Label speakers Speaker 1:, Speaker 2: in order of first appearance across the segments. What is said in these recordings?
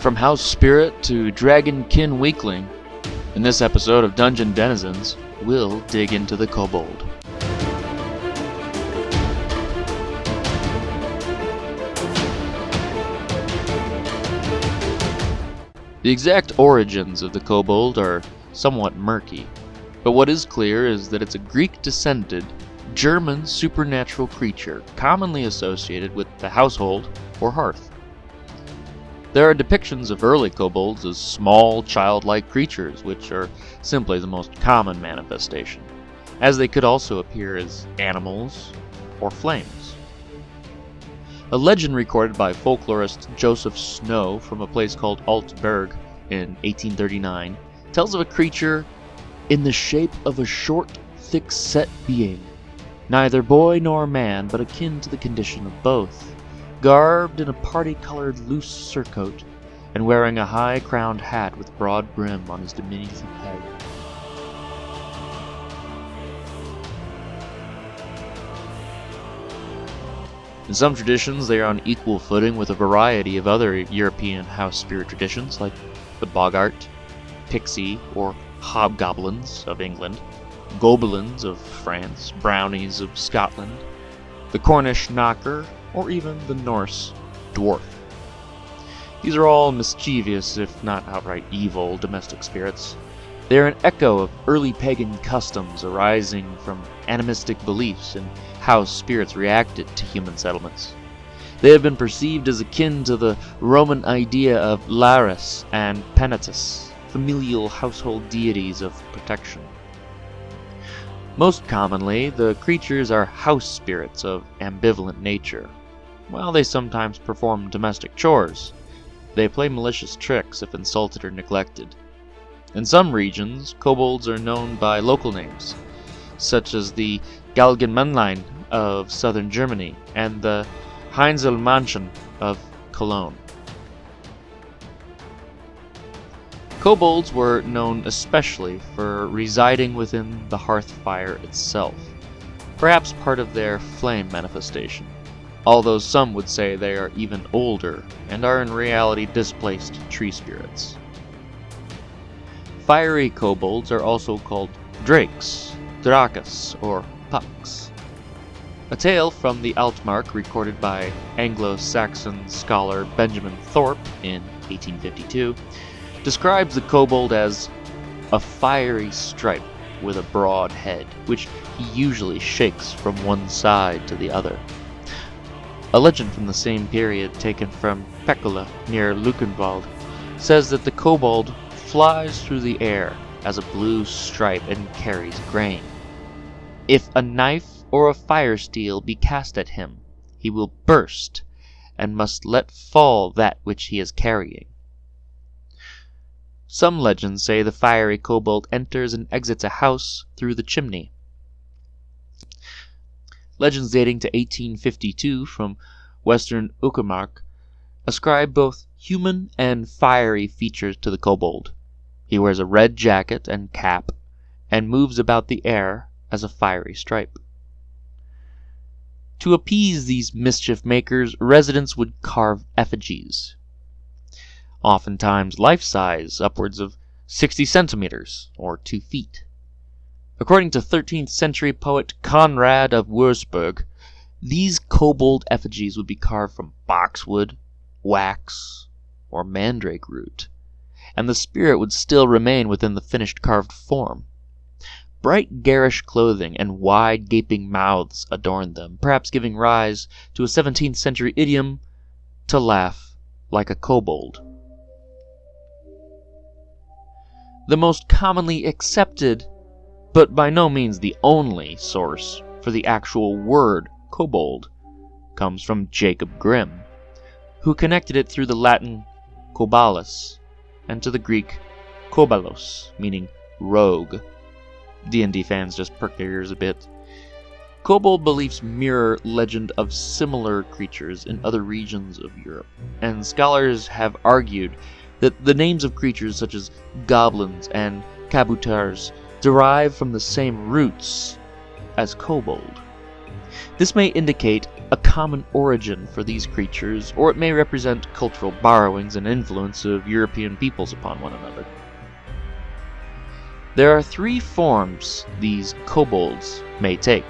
Speaker 1: From house spirit to dragonkin weakling, in this episode of Dungeon Denizens, we'll dig into the Kobold. The exact origins of the Kobold are somewhat murky, but what is clear is that it's a Greek-descended, German supernatural creature commonly associated with the household or hearth. There are depictions of early kobolds as small, childlike creatures, which are simply the most common manifestation, as they could also appear as animals or flames. A legend recorded by folklorist Joseph Snow from a place called Altberg in 1839 tells of a creature in the shape of a short, thick-set being, neither boy nor man, but akin to the condition of both, garbed in a party-colored loose surcoat, and wearing a high-crowned hat with broad brim on his diminutive head. In some traditions, they are on equal footing with a variety of other European house spirit traditions, like the boggart, pixie, or hobgoblins of England, gobelins of France, brownies of Scotland, the Cornish knocker, or even the Norse dwarf. These are all mischievous, if not outright evil, domestic spirits. They are an echo of early pagan customs arising from animistic beliefs in how spirits reacted to human settlements. They have been perceived as akin to the Roman idea of Lares and Penatus, familial household deities of protection. Most commonly, the creatures are house spirits of ambivalent nature. While they sometimes perform domestic chores, they play malicious tricks if insulted or neglected. In some regions, kobolds are known by local names, such as the Galgenmännlein of southern Germany and the Heinzelmännchen of Cologne. Kobolds were known especially for residing within the hearth fire itself, perhaps part of their flame manifestation, although some would say they are even older and are in reality displaced tree spirits. Fiery kobolds are also called drakes, drakas, or pucks. A tale from the Altmark recorded by Anglo-Saxon scholar Benjamin Thorpe in 1852 describes the kobold as a fiery stripe with a broad head, which he usually shakes from one side to the other. A legend from the same period, taken from Pekula near Luckenwald, says that the kobold flies through the air as a blue stripe and carries grain. If a knife or a fire steel be cast at him, he will burst and must let fall that which he is carrying. Some legends say the fiery kobold enters and exits a house through the chimney. Legends dating to 1852 from western Uckermark ascribe both human and fiery features to the kobold. He wears a red jacket and cap and moves about the air as a fiery stripe. To appease these mischief makers, residents would carve effigies, oftentimes life-size, upwards of 60 centimeters, or 2 feet. According to 13th century poet Conrad of Würzburg, these kobold effigies would be carved from boxwood, wax, or mandrake root, and the spirit would still remain within the finished carved form. Bright garish clothing and wide gaping mouths adorned them, perhaps giving rise to a 17th century idiom, to laugh like a kobold. The most commonly accepted, but by no means the only, source for the actual word kobold comes from Jacob Grimm, who connected it through the Latin kobalus and to the Greek kobalos, meaning rogue. D&D fans just perk their ears a bit. Kobold beliefs mirror legend of similar creatures in other regions of Europe, and scholars have argued that the names of creatures such as goblins and kaboutars derive from the same roots as kobold. This may indicate a common origin for these creatures, or it may represent cultural borrowings and influence of European peoples upon one another. There are three forms these kobolds may take.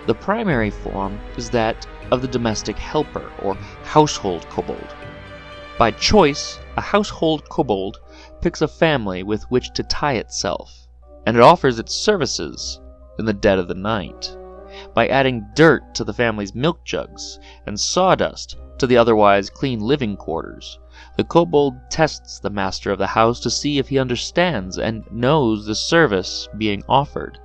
Speaker 1: The primary form is that of the domestic helper, or household kobold. By choice, a household kobold picks a family with which to tie itself, and it offers its services in the dead of the night. By adding dirt to the family's milk jugs and sawdust to the otherwise clean living quarters, the kobold tests the master of the house to see if he understands and knows the service being offered.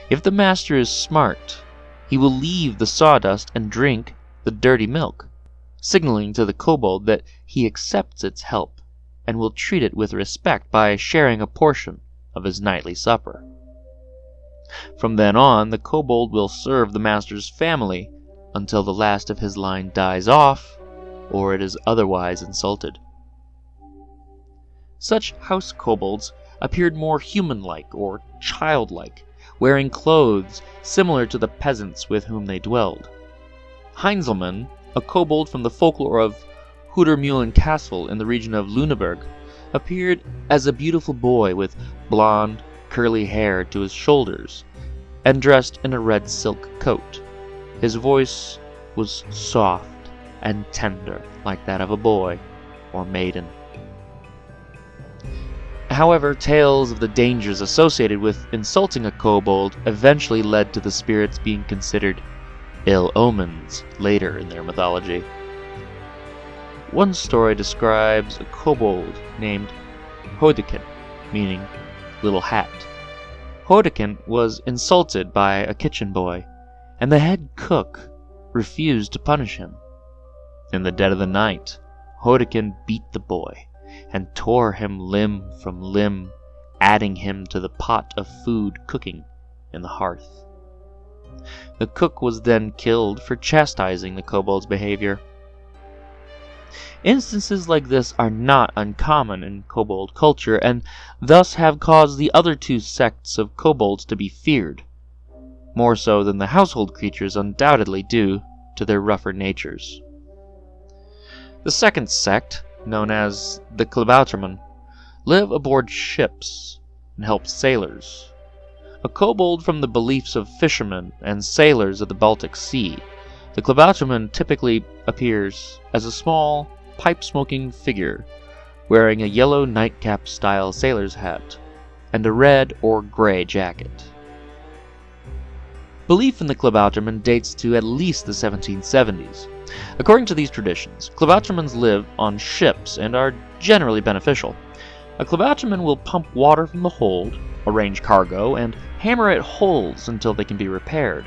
Speaker 1: If the master is smart, he will leave the sawdust and drink the dirty milk, signaling to the kobold that he accepts its help and will treat it with respect by sharing a portion of his nightly supper. From then on, the kobold will serve the master's family until the last of his line dies off or it is otherwise insulted. Such house kobolds appeared more human-like or childlike, wearing clothes similar to the peasants with whom they dwelled. Heinzelmann, a kobold from the folklore of Hudermühlen Castle in the region of Lüneburg, appeared as a beautiful boy with blonde, curly hair to his shoulders, and dressed in a red silk coat. His voice was soft and tender, like that of a boy or maiden. However, tales of the dangers associated with insulting a kobold eventually led to the spirits being considered ill omens later in their mythology. One story describes a kobold named Hodekin, meaning little hat. Hodekin was insulted by a kitchen boy, and the head cook refused to punish him. In the dead of the night, Hodekin beat the boy and tore him limb from limb, adding him to the pot of food cooking in the hearth. The cook was then killed for chastising the kobold's behavior. Instances like this are not uncommon in kobold culture, and thus have caused the other two sects of kobolds to be feared, more so than the household creatures undoubtedly due to their rougher natures. The second sect, known as the Klabautermen, live aboard ships and help sailors. A kobold from the beliefs of fishermen and sailors of the Baltic Sea, the Klabautermen typically appears as a small, pipe-smoking figure wearing a yellow nightcap-style sailor's hat and a red or gray jacket. Belief in the Klabautermen dates to at least the 1770s. According to these traditions, Klabautermens live on ships and are generally beneficial. A Klabauterman will pump water from the hold, arrange cargo, and hammer at holes until they can be repaired.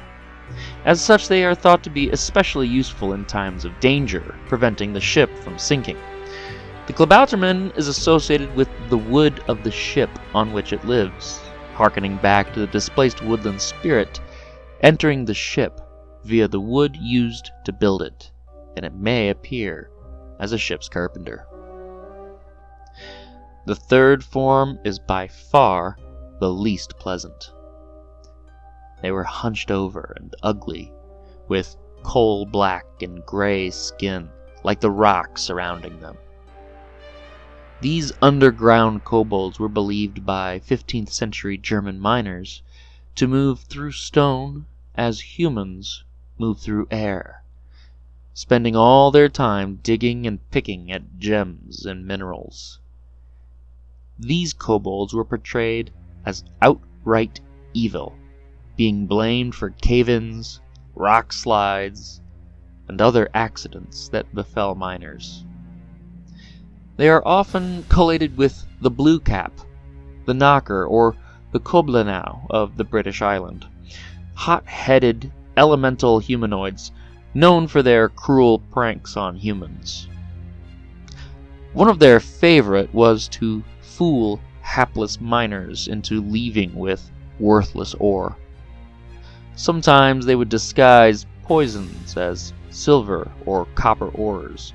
Speaker 1: As such, they are thought to be especially useful in times of danger, preventing the ship from sinking. The Klabauterman is associated with the wood of the ship on which it lives, harkening back to the displaced woodland spirit entering the ship via the wood used to build it, and it may appear as a ship's carpenter. The third form is by far the least pleasant. They were hunched over and ugly, with coal-black and gray skin, like the rock surrounding them. These underground kobolds were believed by 15th century German miners to move through stone as humans move through air, spending all their time digging and picking at gems and minerals. These kobolds were portrayed as outright evil, being blamed for cave-ins, rock slides, and other accidents that befell miners. They are often collated with the blue cap, the knocker, or the koblenau of the British island, hot-headed elemental humanoids known for their cruel pranks on humans. One of their favorite was to fool hapless miners into leaving with worthless ore. Sometimes they would disguise poisons as silver or copper ores,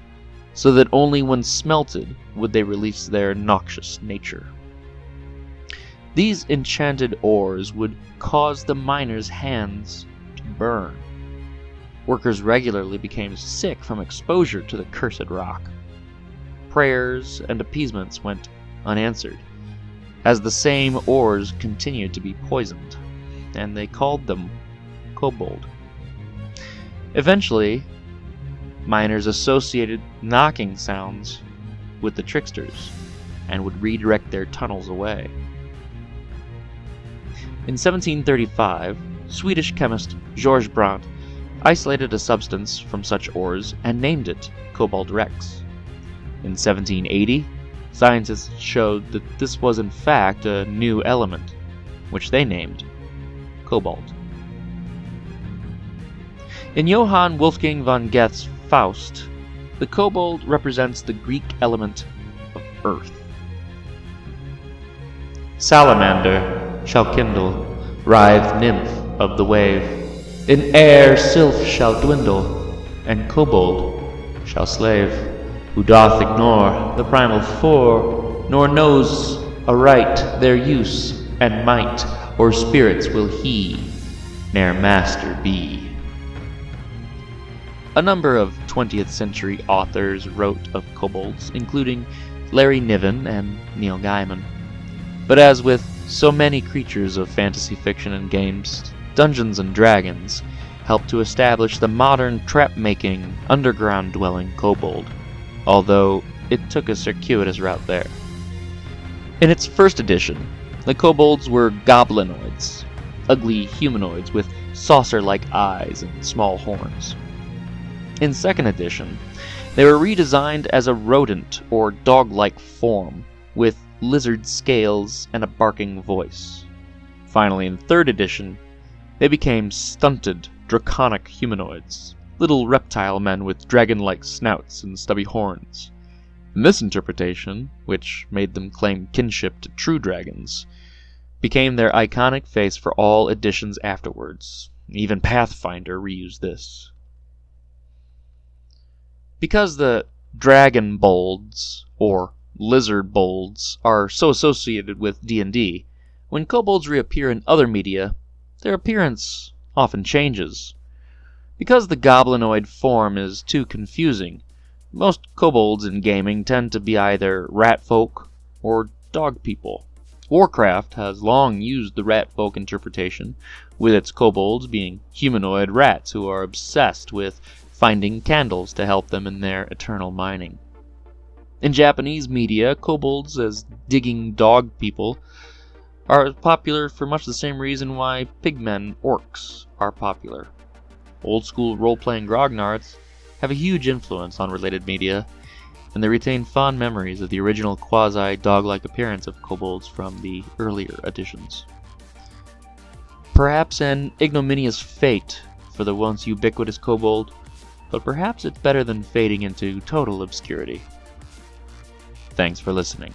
Speaker 1: so that only when smelted would they release their noxious nature. These enchanted ores would cause the miners' hands to burn, workers regularly became sick from exposure to the cursed rock. Prayers and appeasements went unanswered, as the same ores continued to be poisoned, and they called them kobold. Eventually, miners associated knocking sounds with the tricksters and would redirect their tunnels away. In 1735, Swedish chemist George Brandt isolated a substance from such ores and named it Kobold Rex. In 1780, scientists showed that this was in fact a new element, which they named Kobold. In Johann Wolfgang von Goethe's Faust, the kobold represents the Greek element of earth. Salamander shall kindle, writhed nymph of the wave. In air sylph shall dwindle, and kobold shall slave, who doth ignore the primal four, nor knows aright their use and might, or spirits will he ne'er master be. A number of 20th century authors wrote of kobolds, including Larry Niven and Neil Gaiman. But as with so many creatures of fantasy fiction and games, Dungeons and Dragons helped to establish the modern trap-making, underground-dwelling kobold, although it took a circuitous route there. In its first edition, the kobolds were goblinoids, ugly humanoids with saucer-like eyes and small horns. In second edition, they were redesigned as a rodent or dog-like form, with lizard scales and a barking voice. Finally, in third edition, they became stunted, draconic humanoids, little reptile men with dragon-like snouts and stubby horns. In this interpretation, which made them claim kinship to true dragons, became their iconic face for all editions afterwards. Even Pathfinder reused this. Because the dragon bolds, or lizard bolds, are so associated with D&D, when kobolds reappear in other media, their appearance often changes. Because the goblinoid form is too confusing, most kobolds in gaming tend to be either rat folk or dog people. Warcraft has long used the rat folk interpretation, with its kobolds being humanoid rats who are obsessed with finding candles to help them in their eternal mining. In Japanese media, kobolds as digging dog people are popular for much the same reason why pigmen orcs are popular. Old-school role-playing grognards have a huge influence on related media, and they retain fond memories of the original quasi-dog-like appearance of kobolds from the earlier editions. Perhaps an ignominious fate for the once ubiquitous kobold, but perhaps it's better than fading into total obscurity. Thanks for listening.